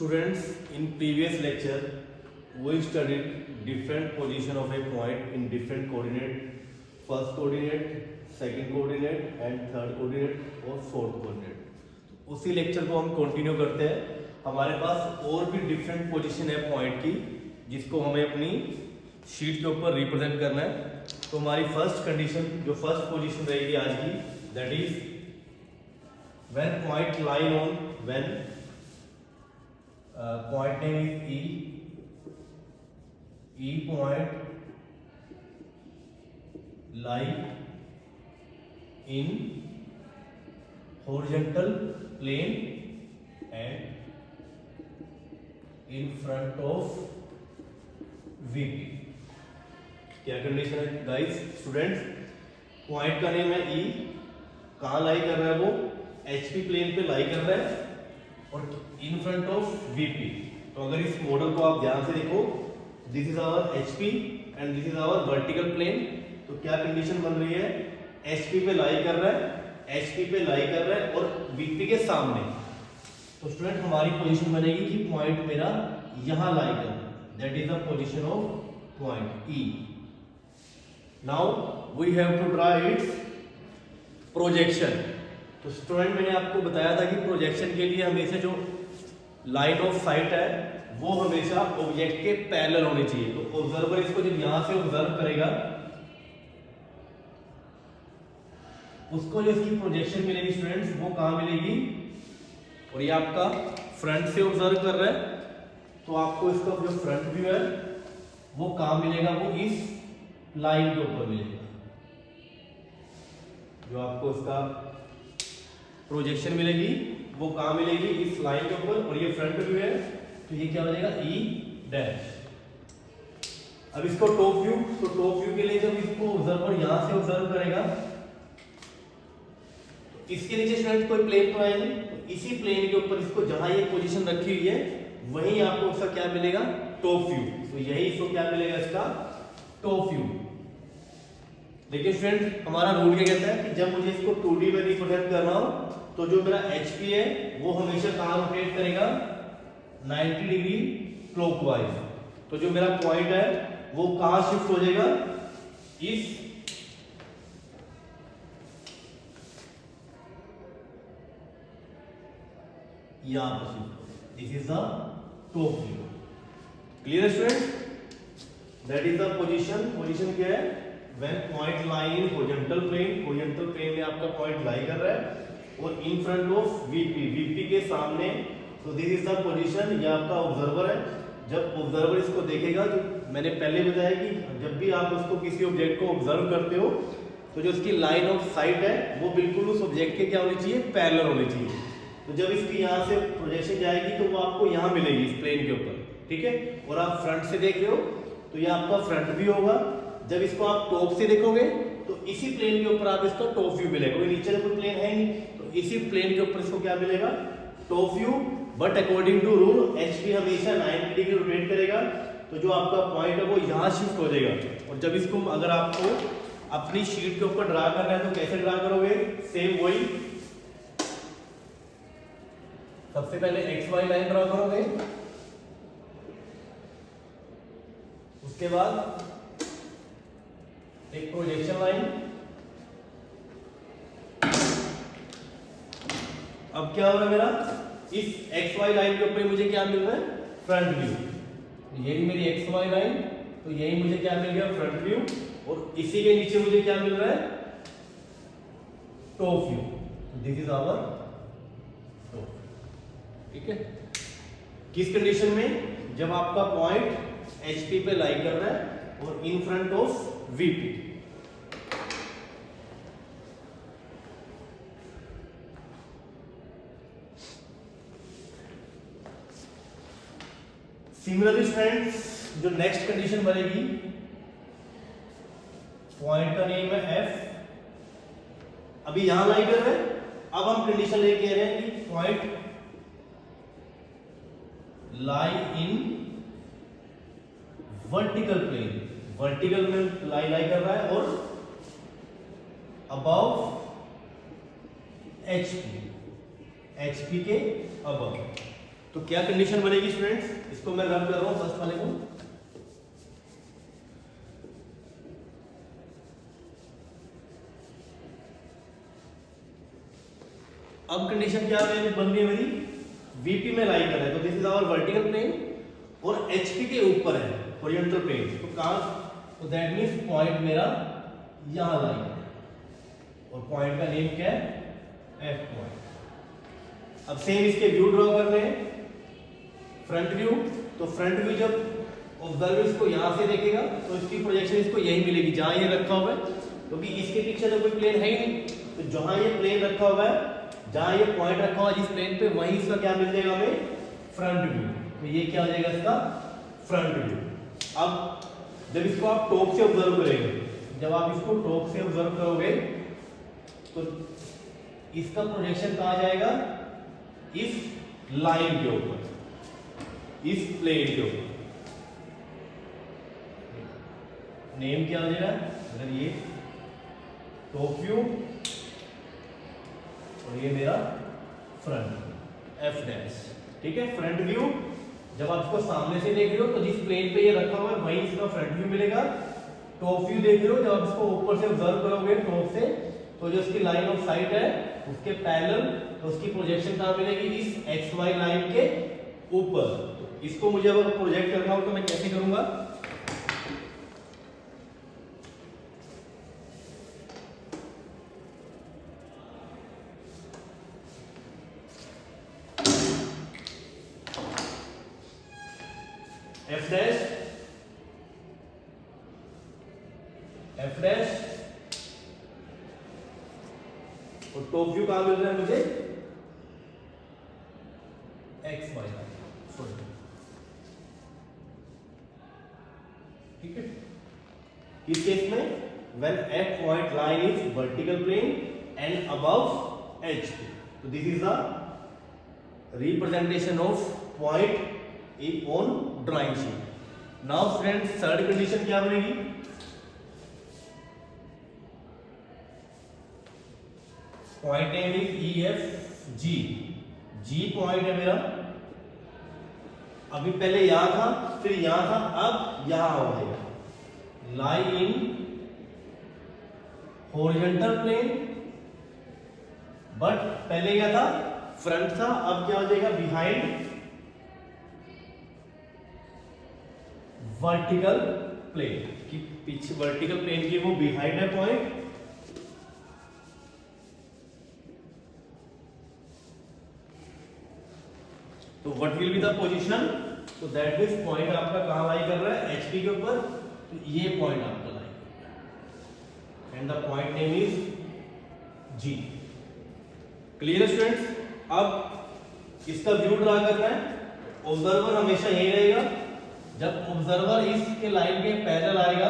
Students, in previous lecture, we studied different position of a point in different coordinate, first coordinate, second coordinate and third coordinate और fourth coordinate. उसी lecture को हम continue करते हैं. हमारे पास और भी डिफरेंट पोजीशन है पॉइंट की जिसको हमें अपनी शीट के ऊपर रिप्रेजेंट करना है. तो हमारी फर्स्ट कंडीशन जो फर्स्ट पोजीशन रहेगी आज की, that is when point line on when point name is E point lie in horizontal plane and in front of VP. क्या कंडीशन है गाइस? स्टूडेंट्स, पॉइंट का नेम है E, कहाँ लाई कर रहा है वो? HP प्लेन पे लाई कर रहा है और इन फ्रंट ऑफ VP. तो अगर इस मॉडल को आप ध्यान से देखो, this is our HP and this is our vertical plane. तो क्या कंडीशन बन रही है? HP पे लाई कर रहा है, HP पे लाई कर रहा है और VP के सामने. तो स्टूडेंट हमारी पोजीशन बनेगी कि पॉइंट मेरा यहां लाई कर रहा है, that is the position of point E. Now we have to draw its projection. तो स्टूडेंट मैंने आपको बताया था कि प्रोजेक्शन के लिए हमेशा जो लाइन ऑफ साइट है वो हमेशा ऑब्जेक्ट के पैरेलल होनी चाहिए. तो ऑब्जर्वर इसको जब यहां से ऑब्जर्व करेगा उसको जो इसकी प्रोजेक्शन मिलेगी स्टूडेंट्स वो कहां मिलेगी? और ये आपका फ्रंट से ऑब्जर्व कर रहा है तो आपको इसका जो फ्रंट व्यू है वो कहां मिलेगा? वो इस लाइन के ऊपर मिलेगा. जो आपको इसका प्रोजेक्शन मिलेगी वो कहां मिलेगी? इस लाइन के ऊपर. और ये फ्रंट व्यू है तो ये क्या बनेगा? E dash. अब इसको टॉप व्यू, तो टॉप व्यू के लिए जब इसको ऑब्जर्वर यहां से ऑब्जर्व करेगा तो इसके नीचे स्टूडेंट कोई प्लेन तो है नहीं, तो इसी प्लेन के ऊपर इसको जहां ये पोजीशन रखी हुई है वहीं आपको उसका क्या मिलेगा? Top view. तो यही इसको क्या मिलेगा? इसका टॉप व्यू. देखिए स्टूडेंट, हमारा रूल क्या कहता है कि जब मुझे इसको 2D में रिप्रेजेंट करना हो तो जो मेरा HP है वो हमेशा कहां रोटेट करेगा? 90 डिग्री क्लॉकवाइज. तो जो मेरा पॉइंट है वो कहां शिफ्ट हो जाएगा? इस यहां पर shift. This is the top view. Clear student? That is the position. Position क्या है? When point lie in horizontal plane, horizontal plane में आपका पॉइंट लाई कर रहा है और in front of VP, VP के सामने. तो दिस इज द पोजीशन. ये आपका ऑब्जर्वर है. जब ऑब्जर्वर इसको देखेगा, तो मैंने पहले बताया कि जब भी आप उसको किसी ऑब्जेक्ट को ऑब्जर्व करते हो तो जो उसकी लाइन ऑफ साइट है वो बिल्कुल उस ऑब्जेक्ट के क्या होनी चाहिए? पैरेलल होनी चाहिए. तो जब इसकी यहाँ से प्रोजेक्शन जाएगी तो वो आपको यहाँ मिलेगी इस प्लेन के ऊपर. ठीक है? और आप फ्रंट से देख रहे हो तो ये आपका फ्रंट व्यू होगा. जब इसको आप टॉप से देखोगे तो इसी प्लेन के ऊपर आप इसका टॉप व्यू मिलेगा. कोई नीचे कोई प्लेन है नहीं, तो इसी प्लेन के ऊपर इसको क्या मिलेगा? Top view. But according to rule HP हमेशा 90 डिग्री रोटेट करेगा. तो जो आपका पॉइंट है वो यहाँ शिफ्ट हो जाएगा. और जब इसको अगर आपको अपनी शीट के ऊपर ड्रा करना है तो कैसे ड्रा करोगे? सेम वही. सबसे पहले XY लाइन ड्रा करोगे, उसके बाद एक प्रोजेक्शन लाइन. अब क्या हो रहा है मेरा? इस XY लाइन के ऊपर मुझे क्या मिल रहा है? Front view. यही मेरी XY लाइन, तो यही मुझे क्या मिल गया? Front view. और इसी के नीचे मुझे क्या मिल रहा है? Top view. This is our top. ठीक है? किस कंडीशन में? जब आपका पॉइंट HP पे लाई कर रहा है और in front of VP. Similarly friends, जो नेक्स्ट कंडीशन बनेगी, पॉइंट का नेम है F. अभी यहां लाई कर रहे हैं. अब हम कंडीशन लेके आ रहे हैं कि point lie in vertical plane. Vertical में लाई कर रहा है और अबव HP के अबव. तो क्या कंडीशन बनेगी स्टूडेंट्स, इसको मैं रब कर रहा हूं फर्स्ट वाले को। अब कंडीशन क्या बन गई मेरी, वीपी में लाई कर रहा है, तो this is our vertical plane और एचपी के ऊपर है हॉरिजॉन्टल प्लेन, तो कहां, तो दैट मींस पॉइंट मेरा यहां लाई है और पॉइंट का नेम क्या है, एफ पॉइंट। अब सेम इसके व्यू ड्रॉ करने हैं, फ्रंट व्यू, तो फ्रंट व्यू जब ऑब्जर्वर इसको यहां से देखेगा तो इसकी प्रोजेक्शन इसको यही मिलेगी जहां ये रखा हुआ है, क्योंकि इसके पीछे तो कोई प्लेन है ही नहीं, तो जहां ये प्लेन रखा हुआ है, जहां ये पॉइंट रखा हुआ है जिस प्लेन पे, वहीं इसका क्या मिल जाएगा हमें, फ्रंट व्यू। तो ये क्या हो जाएगा इसका फ्रंट व्यू। अब जब इसको आप टॉप से ऑब्जर्व करेंगे, जब आप इसको टॉप से ऑब्जर्व करोगे तो इसका प्रोजेक्शन कहां जाएगा, इस लाइन के ऊपर, इस प्लेन के ऊपर। नेम क्या हो जाएगा, अगर ये टॉप व्यू और ये मेरा फ्रंट एफ डैश, ठीक है। फ्रंट व्यू जब आप इसको सामने से देख रहे हो तो जिस प्लेन पे ये रखा हुआ है वहीं इसका फ्रंट व्यू मिलेगा। टॉप व्यू देख रहे हो, जब आप इसको ऊपर से ऑब्जर्व करोगे टॉप से, तो जो इसकी लाइन ऑफ साइट है उसके पैरेलल, तो उसकी प्रोजेक्शन कहां मिलेगी, इस एक्स वाई लाइन के ऊपर। तो इसको मुझे अगर प्रोजेक्ट करना हो तो मैं कैसे करूंगा, एफ डैश, एफ डैश और टॉप व्यू कहां मिल रहा है मुझे, एक्स वाई लाइन, ठीक है। इस केस में when F point line is vertical plane and above H, तो this is the representation of point on drawing sheet. Now students third condition क्या बनेगी, point name is E F G, G point है मेरा, अभी पहले यहां था फिर यहां था, अब यहां हो जाएगा, लाई इन हॉरिजॉन्टल प्लेन, बट पहले क्या था, फ्रंट था, अब क्या हो जाएगा, बिहाइंड वर्टिकल प्लेन, कि पीछे वर्टिकल प्लेन की वो बिहाइंड है पॉइंट, तो what will be the position, तो दैट मींस पॉइंट आपका कहां लाई कर रहा है, एचपी के ऊपर, तो ये पॉइंट आपका लाई कर रहा है and the point name is G. Clear students, अब इसका व्यू ड्रा करना है, ऑब्जर्वर हमेशा यही रहेगा, जब ऑब्जर्वर इसके लाइन के पैरेलल आएगा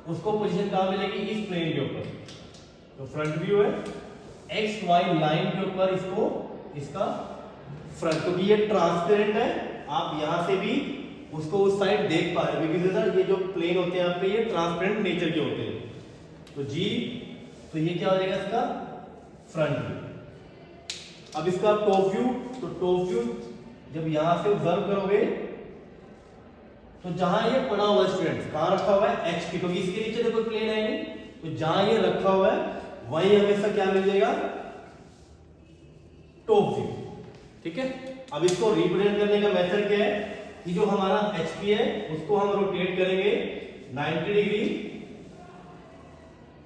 उसको पोजीशन कहां मिलेगी, इस प्लेन के ऊपर, तो फ्रंट व्यू है, एक्स वाई लाइन के ऊपर इसको, इसका फ्रंट, क्योंकि ये ट्रांसपेरेंट है, आप यहां से भी उसको उस साइड देख पा रहे हो, बिकॉज़ सर ये जो प्लेन होते हैं आपके ये ट्रांसपेरेंट नेचर के होते हैं, तो जी, तो ये क्या हो जाएगा इसका फ्रंट व्यू। अब इसका टॉप व्यू, तो टॉप व्यू जब यहां से ऑब्जर्व करोगे तो जहां ये पड़ा हुआ है स्टूडेंट्स, कहां रखा हुआ है, एच पी, क्योंकि इसके नीचे तो कोई प्लेन है नहीं, तो जहां ये रखा हुआ है वहीं हमेशा क्या मिल जाएगा, टॉप व्यू, ठीक है। अब इसको रिप्रेजेंट करने का मेथड क्या है, कि जो हमारा एचपी है उसको हम रोटेट करेंगे 90 डिग्री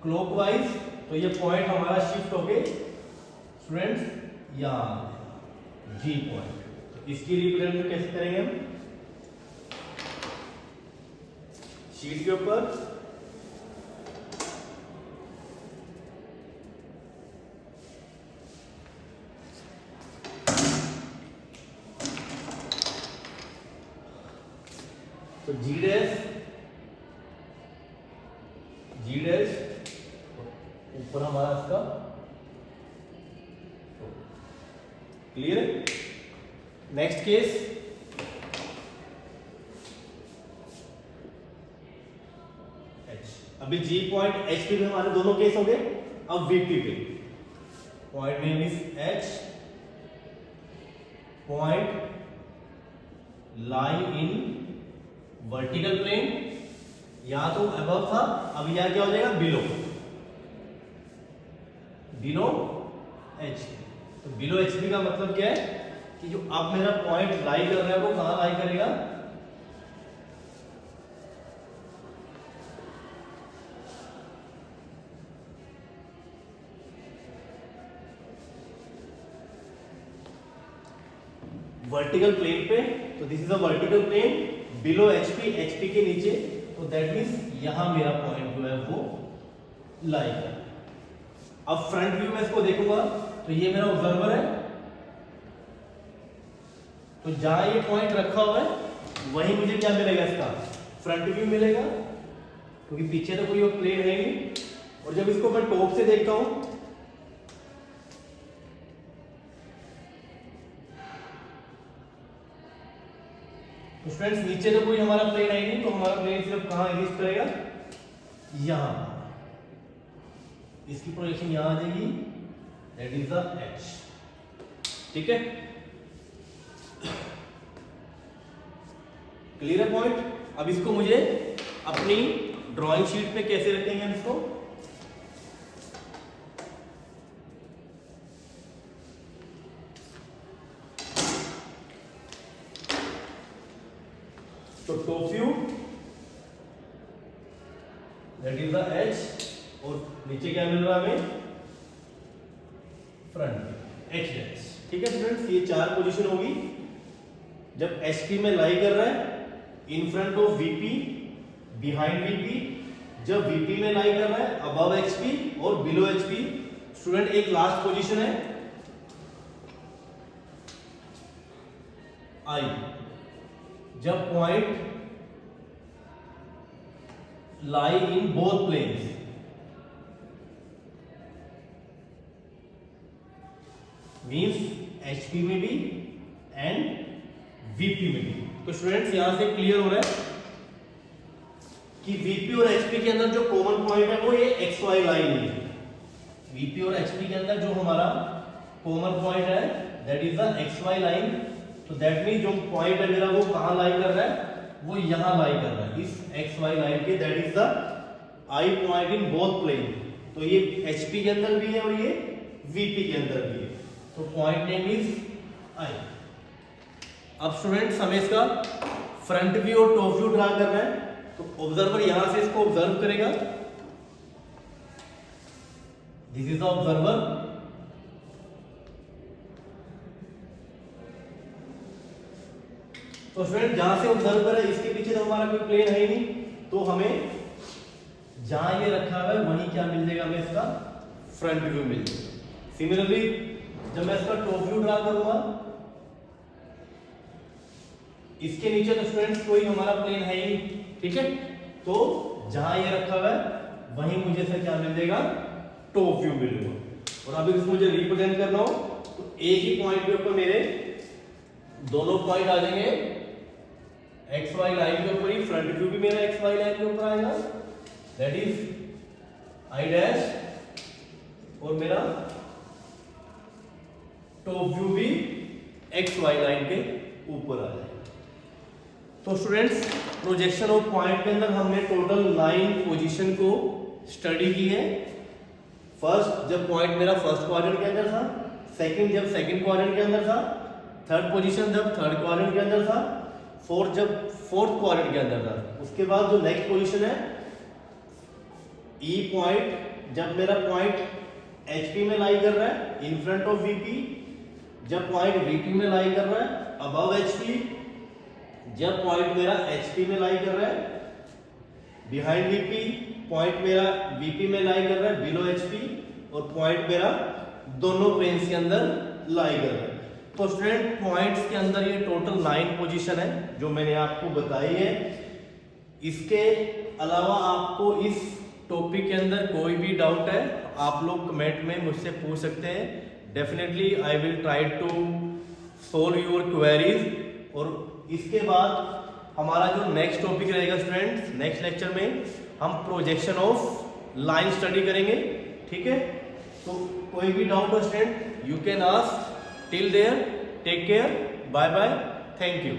क्लॉकवाइज, तो ये पॉइंट हमारा शिफ्ट होके स्टूडेंट्स यहां जी पॉइंट, तो इसकी रिप्रेजेंट कैसे करेंगे हम, शीट के ऊपर तो जी डैश ऊपर हमारा इसका, क्लियर है। नेक्स्ट केस, एच, अभी जी पॉइंट एच पी पे हमारे दोनों केस हो गए, अब वीपी पे point name is H point lie in vertical plane, या तो अबव था, अब यहां क्या हो जाएगा बिलो, बिलो एच। तो बिलो एचपी का मतलब क्या है कि जो अब मेरा पॉइंट लाई कर रहा है वो कहां लाई करेगा, वर्टिकल प्लेन पे। तो this is a vertical plane below HP, HP के नीचे, तो दैट मींस यहां मेरा पॉइंट जो है वो लाई कर। अब फ्रंट व्यू में इसको देखूंगा तो ये मेरा ऑब्जर्वर है, तो जहां ये पॉइंट रखा हुआ है वहीं मुझे क्या मिलेगा, इसका फ्रंट व्यू मिलेगा, क्योंकि पीछे तो कोई प्लेन है नहीं। और जब इसको मैं टॉप से देखता हूं तो फ्रेंड्स नीचे तो कोई हमारा प्लेन है नहीं, तो हमारा प्लेन सिर्फ कहां एग्जिस्ट करेगा, यहां, इसकी प्रोजेक्शन यहां आ जाएगी, दैट इज द एच। ठीक है, क्लियर है पॉइंट। अब इसको मुझे अपनी ड्राइंग शीट पे कैसे रखेंगे हम इसको, तो top view that is the H, और नीचे क्या मिल रहा है हमें, फ्रंट एच डैश। ठीक है स्टूडेंट्स, ये चार पोजीशन होगी जब एचपी में लाई कर रहा है, in front of VP, behind VP, जब वीपी में लाई कर रहा है, अबव एचपी और बिलो एचपी। स्टूडेंट एक लास्ट पोजीशन है आई, जब point lie in both planes, means HP में भी एंड वीपी में भी। तो स्टूडेंट्स यहां से क्लियर हो रहा है कि वीपी और एचपी के अंदर जो कॉमन पॉइंट है वो ये एक्स वाई लाइन है। वीपी और एचपी के अंदर जो हमारा कॉमन पॉइंट है that is the X Y line. तो दैट मीन जो पॉइंट है मेरा वो कहां लाई कर रहा है, वो यहां लाई कर रहा है, इस एक्स वाई लाइन के, that is the I point in both plane. तो ये एचपी के अंदर भी है और ये वीपी के अंदर भी है, तो पॉइंट नेम इज आई। अब स्टूडेंट्स हमें इसका फ्रंट व्यू और टॉप व्यू ड्रा करना है, तो ऑब्जर्वर यहां से इसको ऑब्जर्व करेगा, दिस इज द ऑब्जर्वर। तो स्टूडेंट जहां से ऑब्जर्व कर रहा है इसके पीछे तो हमारा कोई प्लेन है ही नहीं, तो हमें जहां ये रखा हुआ है वहीं क्या मिल जाएगा, हमें इसका फ्रंट व्यू मिल जाएगा। सिमिलरली जब मैं इसका टॉप व्यू ड्रा करूंगा, इसके नीचे तो स्टूडेंट्स कोई हमारा प्लेन है ही, ठीक है, तो जहां ये रखा हुआ है वहीं मुझे से क्या मिल जाएगा, टॉप व्यू मिलेगा। और अभी इसको मुझे रिप्रेजेंट करना हो तो एक ही पॉइंट के ऊपर मेरे दोनों पॉइंट आ जाएंगे, एक्स वाई लाइन के ऊपर ही, फ्रंट व्यू भी मेरा एक्स वाई लाइन के ऊपर आएगा, दैट इज आई डैश, और मेरा टॉप व्यू भी एक्स वाई लाइन के ऊपर आ जाएगा। तो स्टूडेंट्स प्रोजेक्शन ऑफ पॉइंट के अंदर हमने टोटल 9 पोजीशन को स्टडी की है। फर्स्ट जब पॉइंट मेरा फर्स्ट क्वाड्रेंट के अंदर था, सेकंड जब सेकंड क्वाड्रेंट के अंदर था, थर्ड पोजीशन जब थर्ड क्वाड्रेंट के अंदर था, फोर्थ जब फोर्थ क्वाड्रेंट के अंदर था। उसके बाद जो नेक्स्ट पोजीशन है ई पॉइंट, जब मेरा पॉइंट एचपी में लाई कर रहा है इन फ्रंट ऑफ वीपी, जब पॉइंट वीपी में लाई कर रहा है अबव एचपी, जब पॉइंट मेरा एचपी में लाई कर रहा है बिहाइंड वीपी, पॉइंट मेरा वीपी में लाई कर रहा है बिलो एचपी, और पॉइंट मेरा दोनों प्लेन्स के अंदर लाई कर रहा है। तो स्टूडेंट पॉइंट्स के अंदर ये टोटल 9 पोजीशन है जो मैंने आपको बताई है। इसके अलावा आपको इस टॉपिक के अंदर कोई भी डाउट है आप लोग कमेंट में मुझसे पूछ सकते हैं। Definitely I will try to solve your queries. और इसके बाद हमारा जो नेक्स्ट टॉपिक रहेगा स्टूडेंट्स, नेक्स्ट लेक्चर में हम प्रोजेक्शन ऑफ लाइन स्टडी करेंगे, ठीक है। तो कोई भी डाउट हो student you can ask, till there take care, bye bye, thank you.